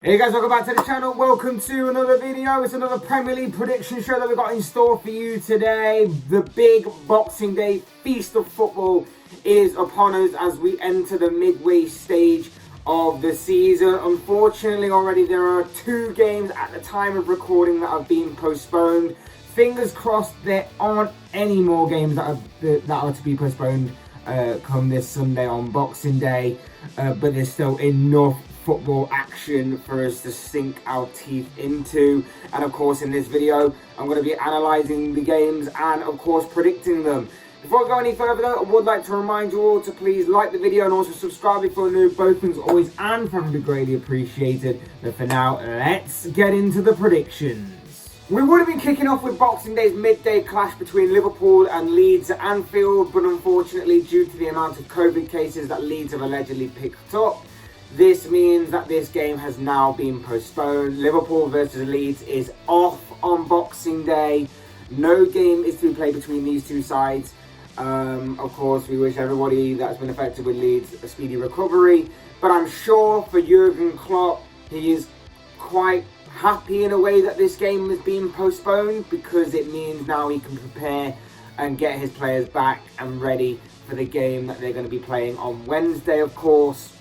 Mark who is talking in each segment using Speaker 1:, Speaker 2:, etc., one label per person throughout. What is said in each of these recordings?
Speaker 1: Hey guys, welcome back to the channel. Welcome to another video. It's another Premier League prediction show that we've got in store for you today. The big Boxing Day feast of football is upon us as we enter the midway stage of the season. Unfortunately, already there are 2 games at the time of recording that have been postponed. Fingers crossed there aren't any more games that are to be postponed come this Sunday on Boxing Day, but there's still enough football action for us to sink our teeth into. And of course, in this video I'm going to be analysing the games and of course predicting them. Before I go any further though, I would like to remind you all to please like the video and also subscribe if you're new. Both things always and from be greatly appreciated. But for now, let's get into the predictions. We would have been kicking off with Boxing Day's midday clash between Liverpool and Leeds at Anfield, but unfortunately due to the amount of COVID cases that Leeds have allegedly picked up, this means that this game has now been postponed. Liverpool versus Leeds is off on Boxing Day. No game is to be played between these two sides. Of course, we wish everybody that's been affected with Leeds a speedy recovery. But I'm sure for Jurgen Klopp, he is quite happy in a way that this game is being postponed, because it means now he can prepare and get his players back and ready for the game that they're going to be playing on Wednesday, of course.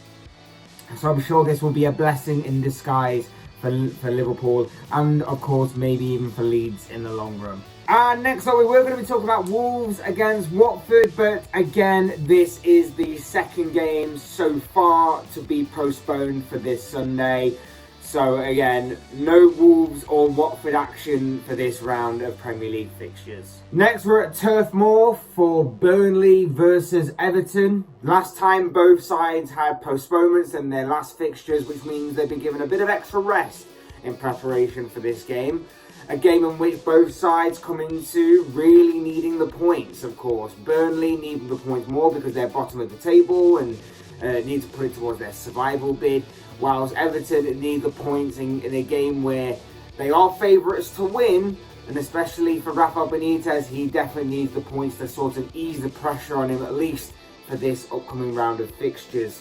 Speaker 1: So I'm sure this will be a blessing in disguise for Liverpool and of course maybe even for Leeds in the long run. And next up, we're going to be talking about Wolves against Watford, but again this is the second game so far to be postponed for this Sunday. So again, no Wolves or Watford action for this round of Premier League fixtures. Next, we're at Turf Moor for Burnley versus Everton. Last time both sides had postponements in their last fixtures, which means they've been given a bit of extra rest in preparation for this game. A game in which both sides come into really needing the points, of course. Burnley needing the points more because they're bottom of the table and need to put it towards their survival bid, whilst Everton need the points in a game where they are favourites to win, and especially for Rafa Benitez, he definitely needs the points to sort of ease the pressure on him, at least for this upcoming round of fixtures.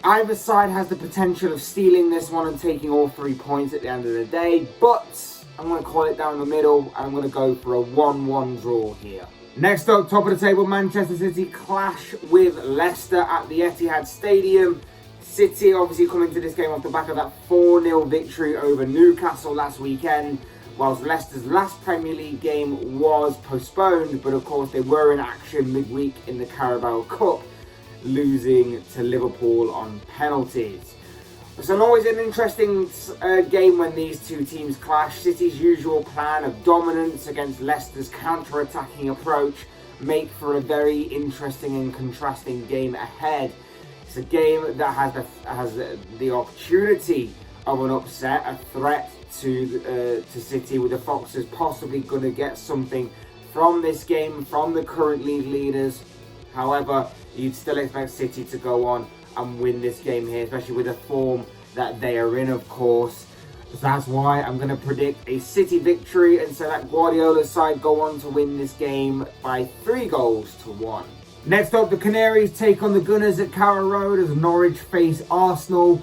Speaker 1: Either side has the potential of stealing this one and taking all 3 points at the end of the day, but I'm going to call it down the middle and I'm going to go for a 1-1 draw here. Next up, top of the table, Manchester City clash with Leicester at the Etihad Stadium. City obviously coming to this game off the back of that 4-0 victory over Newcastle last weekend, whilst Leicester's last Premier League game was postponed, but of course they were in action midweek in the Carabao Cup, losing to Liverpool on penalties. So always an interesting game when these two teams clash. City's usual plan of dominance against Leicester's counter-attacking approach make for a very interesting and contrasting game ahead. It's a game that has the opportunity of an upset, a threat to City, with the Foxes possibly going to get something from this game, from the current league leaders. However, you'd still expect City to go on and win this game here, especially with the form that they are in, of course. So that's why I'm going to predict a City victory and so that Guardiola's side go on to win this game by 3-1. Next up, the Canaries take on the Gunners at Carrow Road as Norwich face Arsenal.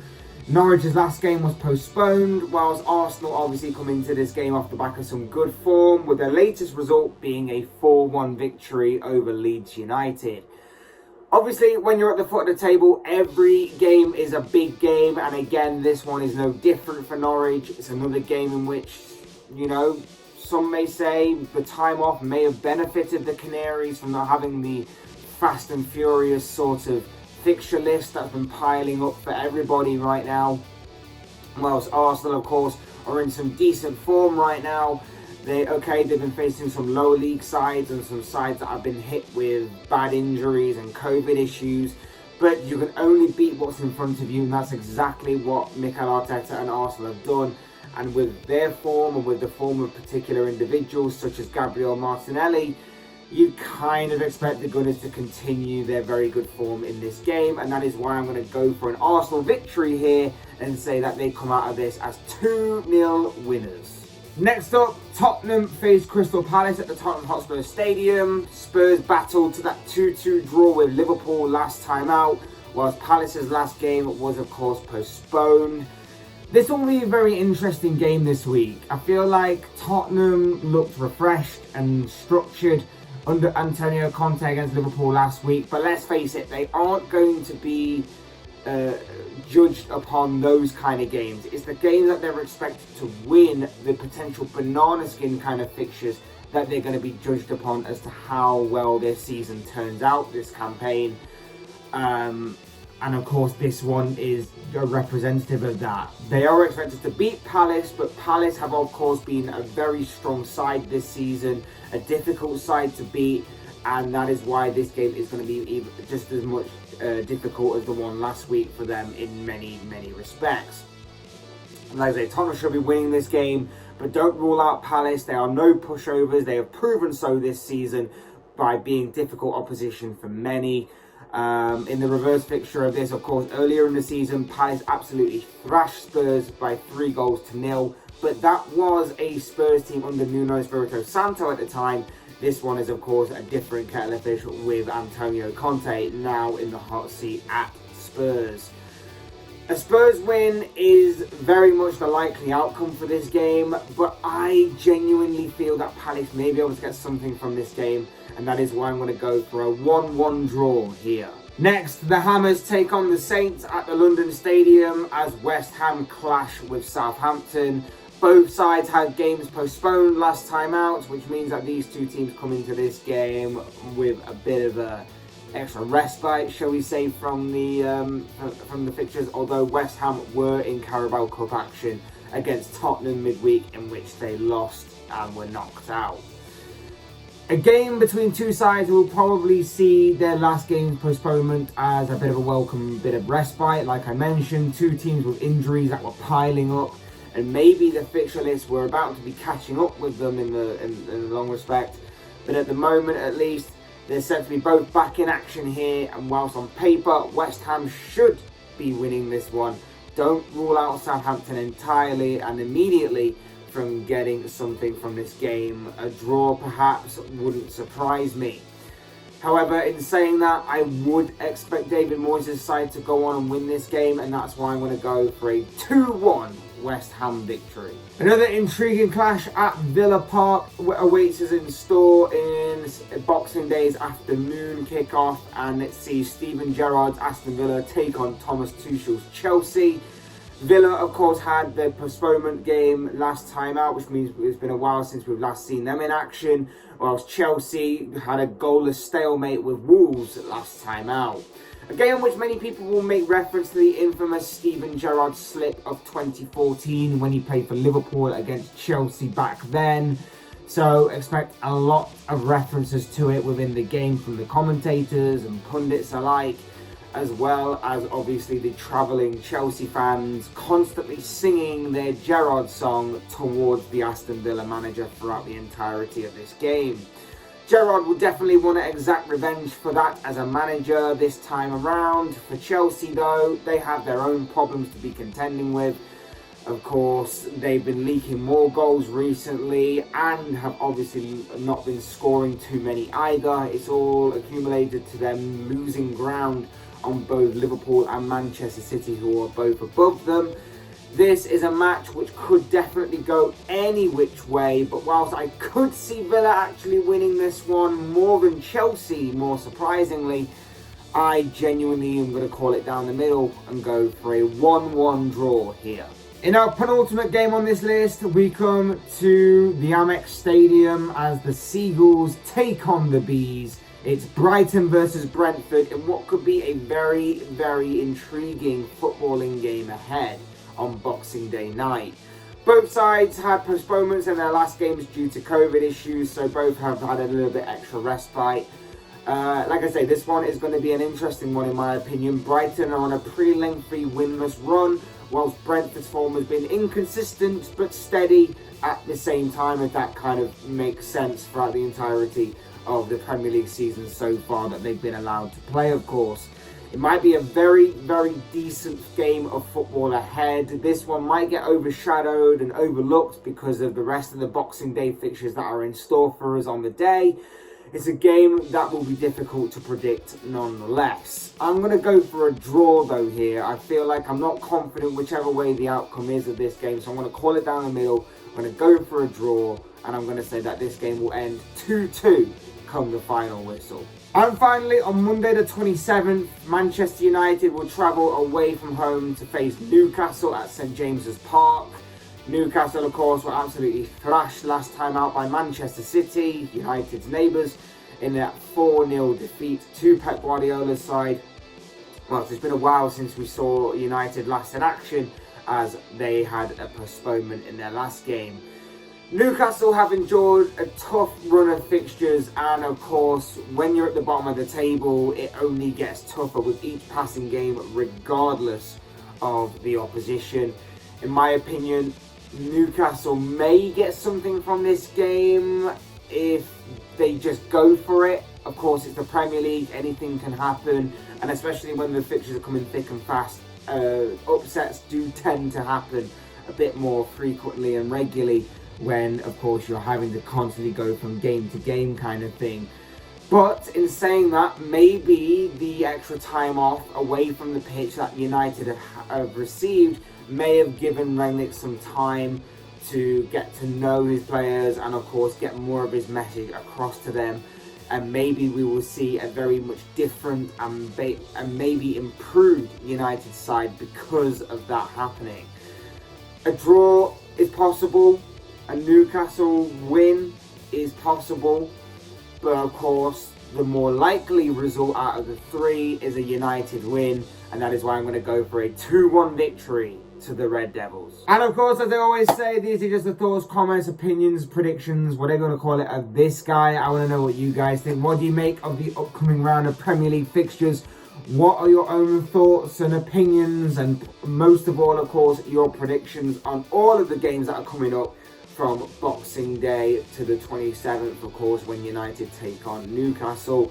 Speaker 1: Norwich's last game was postponed, whilst Arsenal obviously come into this game off the back of some good form, with their latest result being a 4-1 victory over Leeds United. Obviously, when you're at the foot of the table, every game is a big game, and again, this one is no different for Norwich. It's another game in which, you know, some may say the time off may have benefited the Canaries from not having the fast and furious sort of fixture list that's been piling up for everybody right now. Whilst Arsenal, of course, are in some decent form right now. They've been facing some lower league sides and some sides that have been hit with bad injuries and COVID issues, but you can only beat what's in front of you, and that's exactly what Mikel Arteta and Arsenal have done. And with their form and with the form of particular individuals such as Gabriel Martinelli, you kind of expect the Gunners to continue their very good form in this game, and that is why I'm going to go for an Arsenal victory here and say that they come out of this as 2-0 winners. Next up, Tottenham face Crystal Palace at the Tottenham Hotspur Stadium. Spurs battled to that 2-2 draw with Liverpool last time out, whilst Palace's last game was of course postponed. This will be a very interesting game this week. I feel like Tottenham looked refreshed and structured under Antonio Conte against Liverpool last week, but let's face it, they aren't going to be judged upon those kind of games. It's the games that they're expected to win, the potential banana skin kind of fixtures, that they're going to be judged upon as to how well their season turns out, this campaign. And of course, this one is a representative of that. They are expected to beat Palace, but Palace have of course been a very strong side this season, a difficult side to beat, and that is why this game is going to be just as much difficult as the one last week for them in many respects. Like I say, Tottenham should be winning this game, but don't rule out Palace. They are no pushovers. They have proven so this season by being difficult opposition for many. In the reverse fixture of this, of course, earlier in the season, Palace absolutely thrashed Spurs by 3-0, but that was a Spurs team under Nuno Espirito Santo at the time. This one is, of course, a different kettle of fish with Antonio Conte now in the hot seat at Spurs. A Spurs win is very much the likely outcome for this game, but I genuinely feel that Palace may be able to get something from this game, and that is why I'm going to go for a 1-1 draw here. Next, the Hammers take on the Saints at the London Stadium as West Ham clash with Southampton. Both sides had games postponed last time out, which means that these two teams come into this game with a bit of a extra respite, shall we say, from the fixtures, although West Ham were in Carabao Cup action against Tottenham midweek, in which they lost and were knocked out. A game between two sides will probably see their last game's postponement as a bit of a welcome bit of respite. Like I mentioned, two teams with injuries that were piling up, and maybe the fixture lists were about to be catching up with them in the long respect, but at the moment at least, they're set to be both back in action here, and whilst on paper West Ham should be winning this one, don't rule out Southampton entirely and immediately from getting something from this game. A draw perhaps wouldn't surprise me. However, in saying that, I would expect David Moyes' side to go on and win this game, and that's why I'm going to go for a 2-1 West Ham victory. Another intriguing clash at Villa Park awaits us in store in Boxing Day's afternoon kickoff, and let's see Steven Gerrard's Aston Villa take on Thomas Tuchel's Chelsea. Villa, of course, had their postponement game last time out, which means it's been a while since we've last seen them in action, whilst Chelsea had a goalless stalemate with Wolves last time out. A game which many people will make reference to the infamous Steven Gerrard slip of 2014 when he played for Liverpool against Chelsea back then. So expect a lot of references to it within the game from the commentators and pundits alike, as well as obviously the travelling Chelsea fans constantly singing their Gerrard song towards the Aston Villa manager throughout the entirety of this game. Gerrard will definitely want to exact revenge for that as a manager this time around. For Chelsea though, they have their own problems to be contending with. Of course, they've been leaking more goals recently and have obviously not been scoring too many either. It's all accumulated to them losing ground on both Liverpool and Manchester City, who are both above them. This is a match which could definitely go any which way, but whilst I could see Villa actually winning this one more than Chelsea, more surprisingly, I genuinely am going to call it down the middle and go for a 1-1 draw here. In our penultimate game on this list, we come to the Amex Stadium as the Seagulls take on the Bees. It's Brighton versus Brentford in what could be a very, very intriguing footballing game ahead on Boxing Day night. Both sides had postponements in their last games due to COVID issues, so both have had a little bit extra respite. Like I say, this one is going to be an interesting one in my opinion. Brighton are on a pretty lengthy winless run, whilst Brentford's form has been inconsistent but steady at the same time, if that kind of makes sense throughout the entirety of the Premier League season so far that they've been allowed to play, of course. It might be a very, very decent game of football ahead. This one might get overshadowed and overlooked because of the rest of the Boxing Day fixtures that are in store for us on the day. it's a game that will be difficult to predict nonetheless. I'm going to go for a draw though here. I feel like I'm not confident whichever way the outcome is of this game, so I'm going to call it down the middle. I'm going to go for a draw, and I'm going to say that this game will end 2-2 come the final whistle. And finally, on Monday the 27th, Manchester United will travel away from home to face Newcastle at St James's Park. Newcastle, of course, were absolutely thrashed last time out by Manchester City, United's neighbours, in that 4-0 defeat to Pep Guardiola's side. Well, it's been a while since we saw United last in action, as they had a postponement in their last game. Newcastle have endured a tough run of fixtures, and of course, when you're at the bottom of the table, it only gets tougher with each passing game, regardless of the opposition. In my opinion, Newcastle may get something from this game if they just go for it. Of course, it's the Premier League, anything can happen, and especially when the fixtures are coming thick and fast, upsets do tend to happen a bit more frequently and regularly when, of course, you're having to constantly go from game to game kind of thing. But in saying that, maybe the extra time off away from the pitch that United have received may have given Rangnick some time to get to know his players and, of course, get more of his message across to them. And maybe we will see a very much different and maybe improved United side because of that happening. A draw is possible. A Newcastle win is possible. But, of course, the more likely result out of the three is a United win. And that is why I'm going to go for a 2-1 victory to the Red Devils. And of course, as I always say, these are just the thoughts, comments, opinions, predictions, whatever you want to call it, of this guy. I want to know what you guys think. What do you make of the upcoming round of Premier League fixtures? What are your own thoughts and opinions? And most of all, of course, your predictions on all of the games that are coming up from Boxing Day to the 27th, of course, when United take on Newcastle.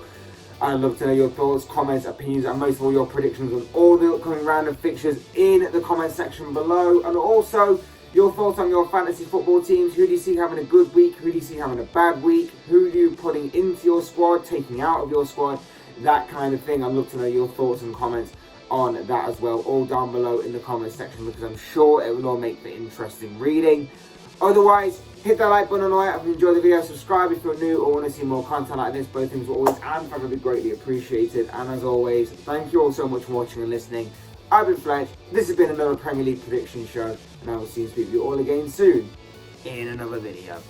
Speaker 1: I'd love to know your thoughts, comments, opinions, and most of all your predictions on all the upcoming round of fixtures in the comment section below. And also your thoughts on your fantasy football teams. Who do you see having a good week? Who do you see having a bad week? Who are you putting into your squad, taking out of your squad? That kind of thing. I'd love to know your thoughts and comments on that as well, all down below in the comment section, because I'm sure it will all make for interesting reading. Otherwise, hit that like button on the way. If you enjoyed the video, subscribe if you're new or want to see more content like this. Both things will always and forever be greatly appreciated. And as always, thank you all so much for watching and listening. I've been Fletch. This has been another Premier League prediction show, and I will see you all again soon in another video.